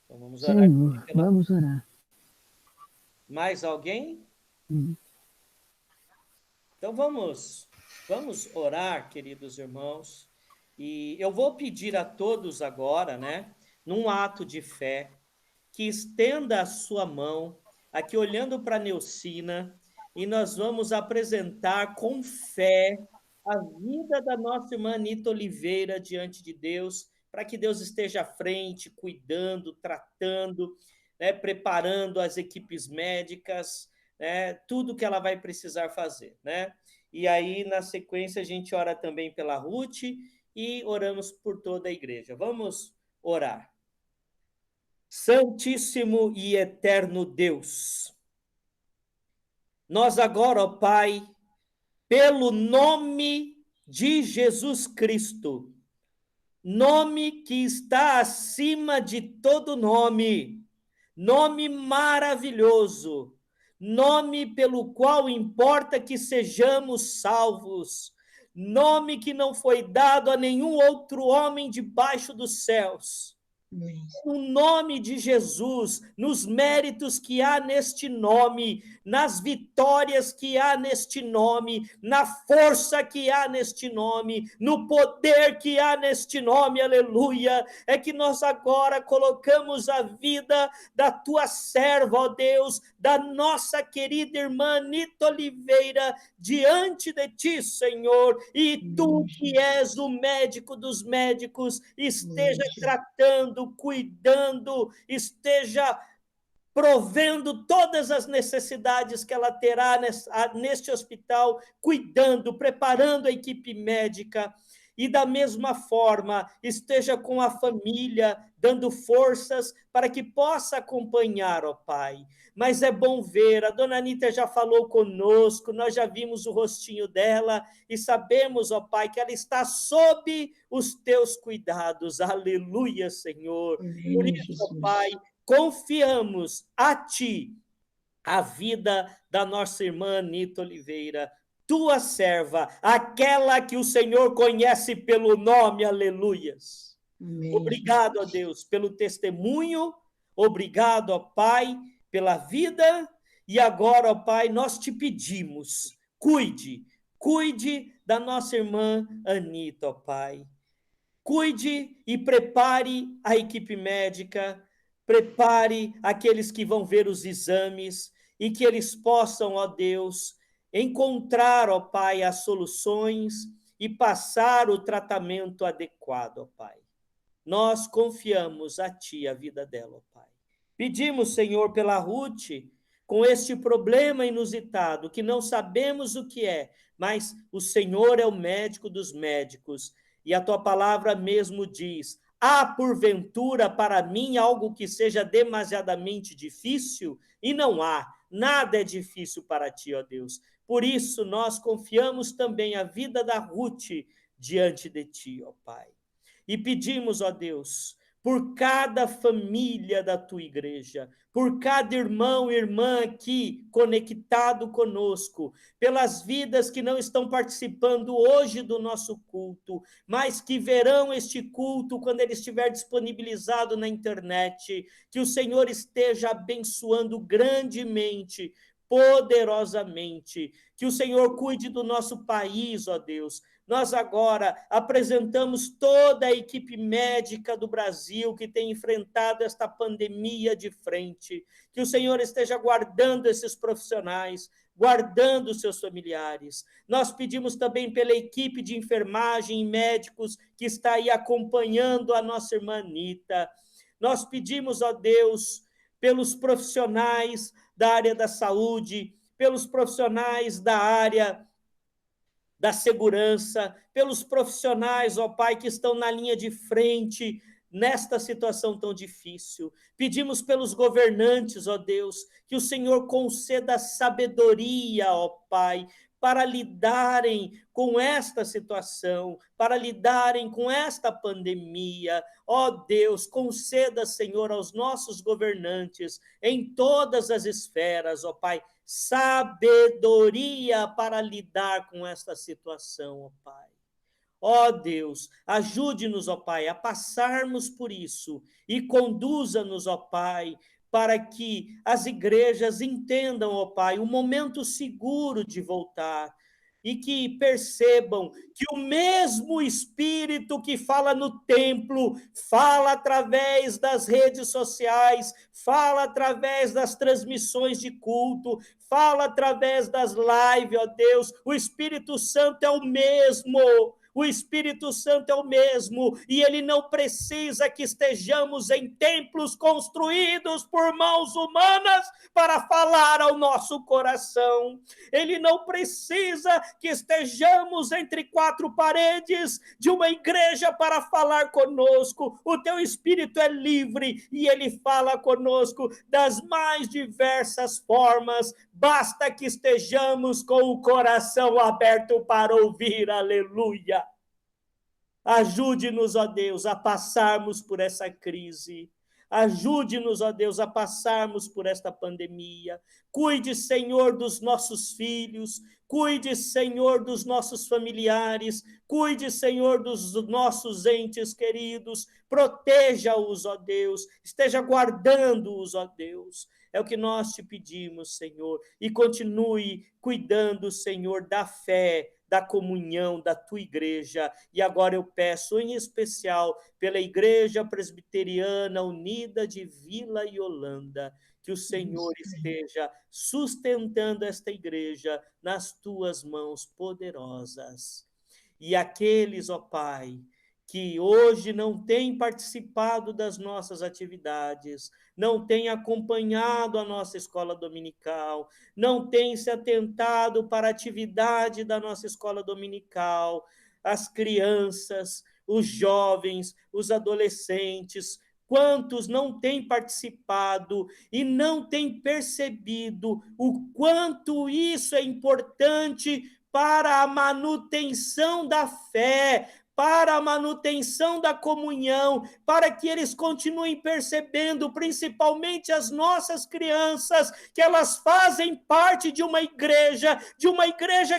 Então vamos orar. Senhor, vamos orar. Mais alguém? Então vamos orar, queridos irmãos. E eu vou pedir a todos agora, né, num ato de fé, que estenda a sua mão, aqui olhando para a Neucina, e nós vamos apresentar com fé a vida da nossa irmã Anitta Oliveira diante de Deus, para que Deus esteja à frente, cuidando, tratando, né, preparando as equipes médicas, né, tudo que ela vai precisar fazer, né? E aí, na sequência, a gente ora também pela Ruth e oramos por toda a igreja. Vamos orar. Santíssimo e eterno Deus, nós agora, ó Pai, pelo nome de Jesus Cristo, nome que está acima de todo nome, nome maravilhoso, nome pelo qual importa que sejamos salvos, nome que não foi dado a nenhum outro homem debaixo dos céus. No nome de Jesus, nos méritos que há neste nome, nas vitórias que há neste nome, na força que há neste nome, no poder que há neste nome, aleluia, é que nós agora colocamos a vida da tua serva, ó Deus, da nossa querida irmã Anitta Oliveira, diante de ti, Senhor, e tu que és o médico dos médicos, esteja tratando, cuidando, esteja provendo todas as necessidades que ela terá neste hospital, cuidando, preparando a equipe médica, e da mesma forma esteja com a família, dando forças para que possa acompanhar, ó Pai. Mas é bom ver, a dona Anitta já falou conosco, nós já vimos o rostinho dela e sabemos, ó Pai, que ela está sob os teus cuidados. Aleluia, Senhor. Por isso, ó Pai, confiamos a ti a vida da nossa irmã Anitta Oliveira, tua serva, aquela que o Senhor conhece pelo nome, aleluias. Amém. Obrigado, ó Deus, pelo testemunho, obrigado, ó Pai, pela vida, e agora, ó Pai, nós te pedimos, cuide da nossa irmã Anitta, ó Pai. Cuide e prepare a equipe médica, prepare aqueles que vão ver os exames e que eles possam, ó Deus, encontrar, ó Pai, as soluções e passar o tratamento adequado, ó Pai. nós confiamos a Ti a vida dela, ó Pai. Pedimos, Senhor, pela Ruth, com este problema inusitado, que não sabemos o que é, mas o Senhor é o médico dos médicos, e a Tua palavra mesmo diz: há porventura para mim algo que seja demasiadamente difícil? E não há, nada é difícil para Ti, ó Deus. Por isso nós confiamos também a vida da Ruth diante de Ti, ó Pai. E pedimos, ó Deus, por cada família da Tua igreja, por cada irmão e irmã aqui conectado conosco, pelas vidas que não estão participando hoje do nosso culto, mas que verão este culto quando ele estiver disponibilizado na internet, que o Senhor esteja abençoando grandemente, poderosamente, que o Senhor cuide do nosso país, ó Deus. Nós agora apresentamos toda a equipe médica do Brasil que tem enfrentado esta pandemia de frente. Que o Senhor esteja guardando esses profissionais, guardando os seus familiares. Nós pedimos também pela equipe de enfermagem e médicos que está aí acompanhando a nossa irmã Anita. Nós pedimos, ó Deus, pelos profissionais da área da saúde, pelos profissionais da área da segurança, pelos profissionais, ó Pai, que estão na linha de frente nesta situação tão difícil. Pedimos pelos governantes, ó Deus, que o Senhor conceda sabedoria, ó Pai, para lidarem com esta situação, para lidarem com esta pandemia. Ó Deus, conceda, Senhor, aos nossos governantes, em todas as esferas, ó Pai, sabedoria para lidar com esta situação, ó Pai. Ó Deus, ajude-nos, ó Pai, a passarmos por isso e conduza-nos, ó Pai, para que as igrejas entendam, ó Pai, o momento seguro de voltar e que percebam que o mesmo Espírito que fala no templo, fala através das redes sociais, fala através das transmissões de culto, fala através das lives, ó Deus. O Espírito Santo é o mesmo. O Espírito Santo é o mesmo, e ele não precisa que estejamos em templos construídos por mãos humanas para falar ao nosso coração. Ele não precisa que estejamos entre quatro paredes de uma igreja para falar conosco. O teu Espírito é livre e ele fala conosco das mais diversas formas. Basta que estejamos com o coração aberto para ouvir. Aleluia! Ajude-nos, ó Deus, a passarmos por essa crise. Ajude-nos, ó Deus, a passarmos por esta pandemia. Cuide, Senhor, dos nossos filhos. Cuide, Senhor, dos nossos familiares. Cuide, Senhor, dos nossos entes queridos. Proteja-os, ó Deus. Esteja guardando-os, ó Deus. É o que nós te pedimos, Senhor. E continue cuidando, Senhor, da fé, da comunhão da tua igreja. E agora eu peço em especial pela Igreja Presbiteriana Unida de Vila Yolanda, que o Senhor esteja sustentando esta igreja nas tuas mãos poderosas. E aqueles, ó Pai, que hoje não têm participado das nossas atividades, não têm acompanhado a nossa escola dominical, não têm se atentado para a atividade da nossa escola dominical, as crianças, os jovens, os adolescentes, quantos não têm participado e não têm percebido o quanto isso é importante para a manutenção da fé, para a manutenção da comunhão, para que eles continuem percebendo, principalmente as nossas crianças, que elas fazem parte de uma igreja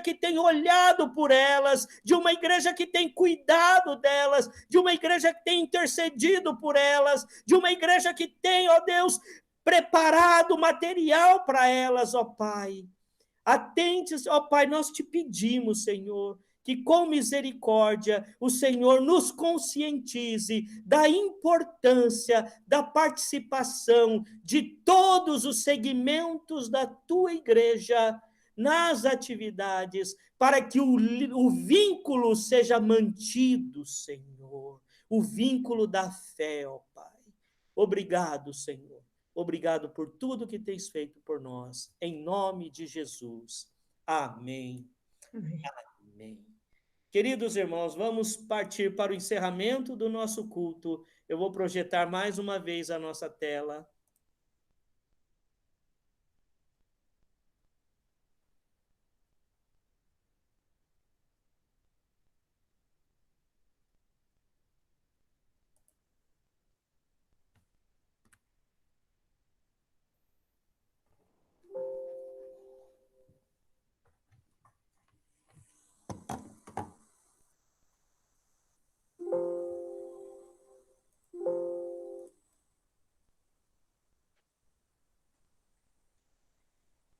que tem olhado por elas, de uma igreja que tem cuidado delas, de uma igreja que tem intercedido por elas, de uma igreja que tem, ó Deus, preparado material para elas, ó Pai. Atente, ó Pai, nós te pedimos, Senhor, que com misericórdia o Senhor nos conscientize da importância da participação de todos os segmentos da tua igreja nas atividades, para que o vínculo seja mantido, Senhor. o vínculo da fé, ó Pai. Obrigado, Senhor. Obrigado por tudo que tens feito por nós. Em nome de Jesus. Amém. Amém. Amém. Queridos irmãos, vamos partir para o encerramento do nosso culto. Eu vou projetar mais uma vez a nossa tela.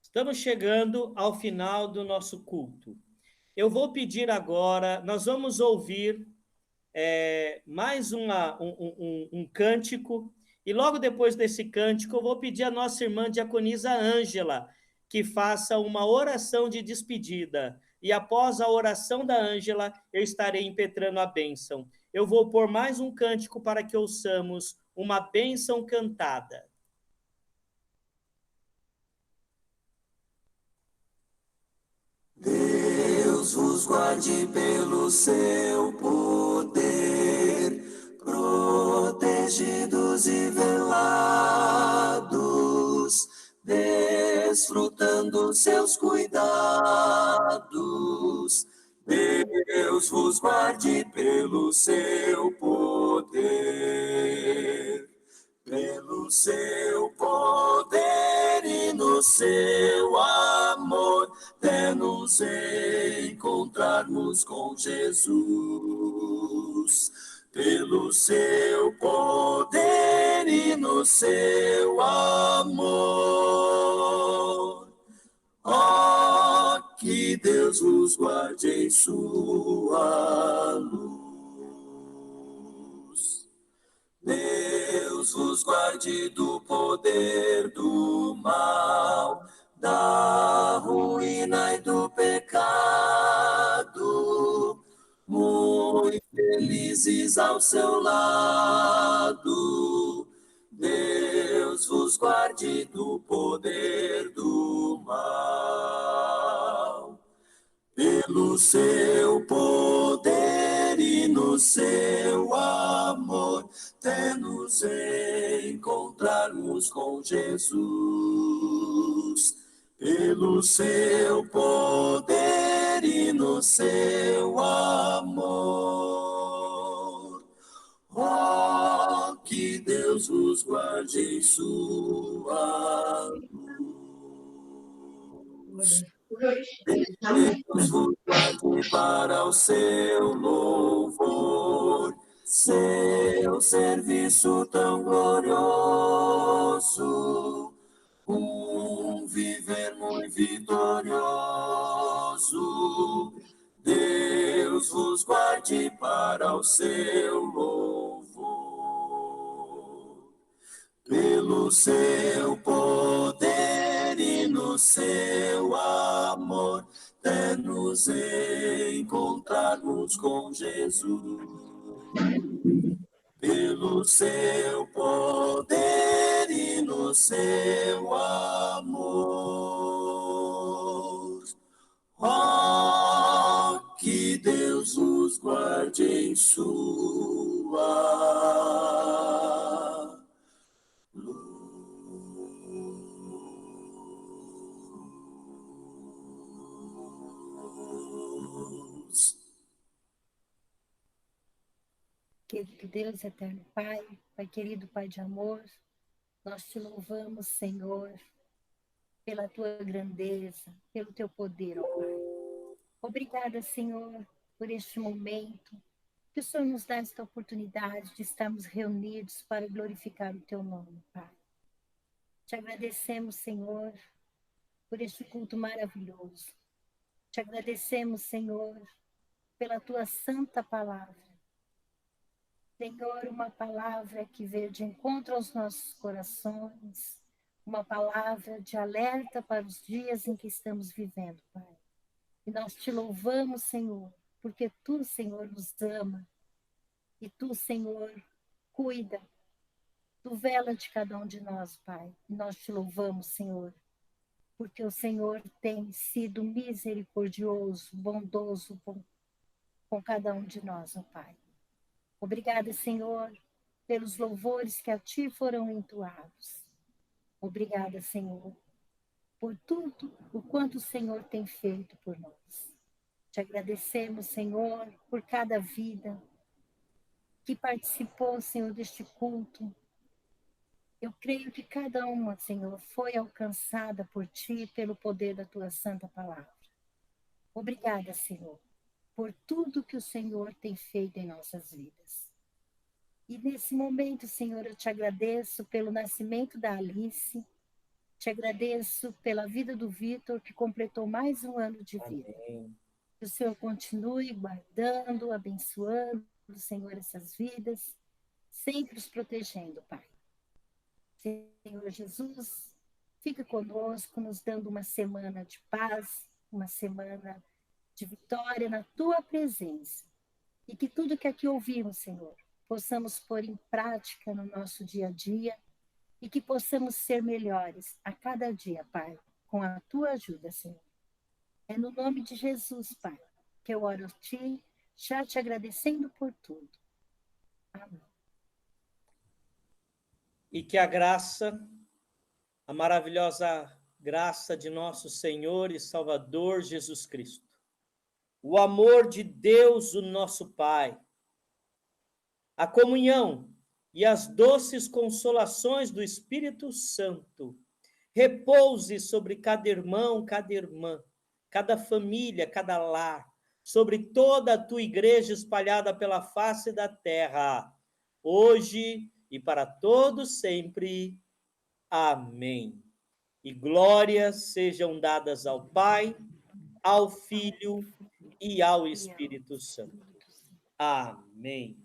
Estamos chegando ao final do nosso culto. Eu vou pedir agora, nós vamos ouvir mais um cântico, e logo depois desse cântico eu vou pedir à nossa irmã diaconisa Ângela que faça uma oração de despedida, e após a oração da Ângela eu estarei impetrando a bênção. Eu vou pôr mais um cântico para que ouçamos uma bênção cantada. Deus vos guarde pelo seu poder, protegidos e velados, desfrutando seus cuidados. Deus vos guarde pelo seu poder, pelo seu poder e no seu amor, até nos encontrarmos com Jesus. Pelo seu poder e no seu amor. Ó, que Deus vos guarde em sua luz. Deus vos guarde do poder do mal, da ruína e do pecado, muito felizes ao seu lado. Deus vos guarde do poder do mal. Pelo seu poder e no seu amor, até nos encontrarmos com Jesus. Pelo seu poder e no seu amor. Ó, que Deus vos guarde em sua luz. Deus vos guarde para o seu louvor, seu serviço tão glorioso, viver muito vitorioso. Deus vos guarde para o seu louvor. Pelo seu poder e no seu amor, até nos encontrarmos com Jesus. Pelo seu poder e no seu amor. Ó, que Deus os guarde em sua luz. Querido Deus, eterno Pai, Pai querido, Pai de amor, nós te louvamos, Senhor, pela tua grandeza, pelo teu poder, ó Pai. Obrigada, Senhor, por este momento, que o Senhor nos dá esta oportunidade de estarmos reunidos para glorificar o teu nome, Pai. Te agradecemos, Senhor, por este culto maravilhoso. Te agradecemos, Senhor, pela tua santa palavra. Senhor, uma palavra que veio de encontro aos nossos corações, uma palavra de alerta para os dias em que estamos vivendo, Pai. E nós te louvamos, Senhor, porque tu, Senhor, nos ama E tu, Senhor, cuida, tu vela de cada um de nós, Pai. E nós te louvamos, Senhor, porque o Senhor tem sido misericordioso, bondoso com cada um de nós, ó Pai. Obrigada, Senhor, pelos louvores que a ti foram entoados. Obrigada, Senhor, por tudo o quanto o Senhor tem feito por nós. Te agradecemos, Senhor, por cada vida que participou, Senhor, deste culto. Eu creio que cada uma, Senhor, foi alcançada por ti pelo poder da tua santa palavra. Obrigada, Senhor, por tudo que o Senhor tem feito em nossas vidas. E nesse momento, Senhor, eu te agradeço pelo nascimento da Alice, te agradeço pela vida do Vitor, que completou mais um ano de vida. Amém. Que o Senhor continue guardando, abençoando, Senhor, essas vidas, sempre os protegendo, Pai. Senhor Jesus, fica conosco, nos dando uma semana de paz, uma semana de vitória na tua presença. E que tudo que aqui ouvimos, Senhor, possamos pôr em prática no nosso dia a dia e que possamos ser melhores a cada dia, Pai, com a tua ajuda, Senhor. É no nome de Jesus, Pai, que eu oro a ti, já te agradecendo por tudo. Amém. E que a graça, a maravilhosa graça de nosso Senhor e Salvador Jesus Cristo, o amor de Deus, o nosso Pai, a comunhão e as doces consolações do Espírito Santo repouse sobre cada irmão, cada irmã, cada família, cada lar, sobre toda a tua igreja espalhada pela face da terra, hoje e para todos sempre. Amém. E glórias sejam dadas ao Pai, ao Filho e ao Espírito Santo. Amém.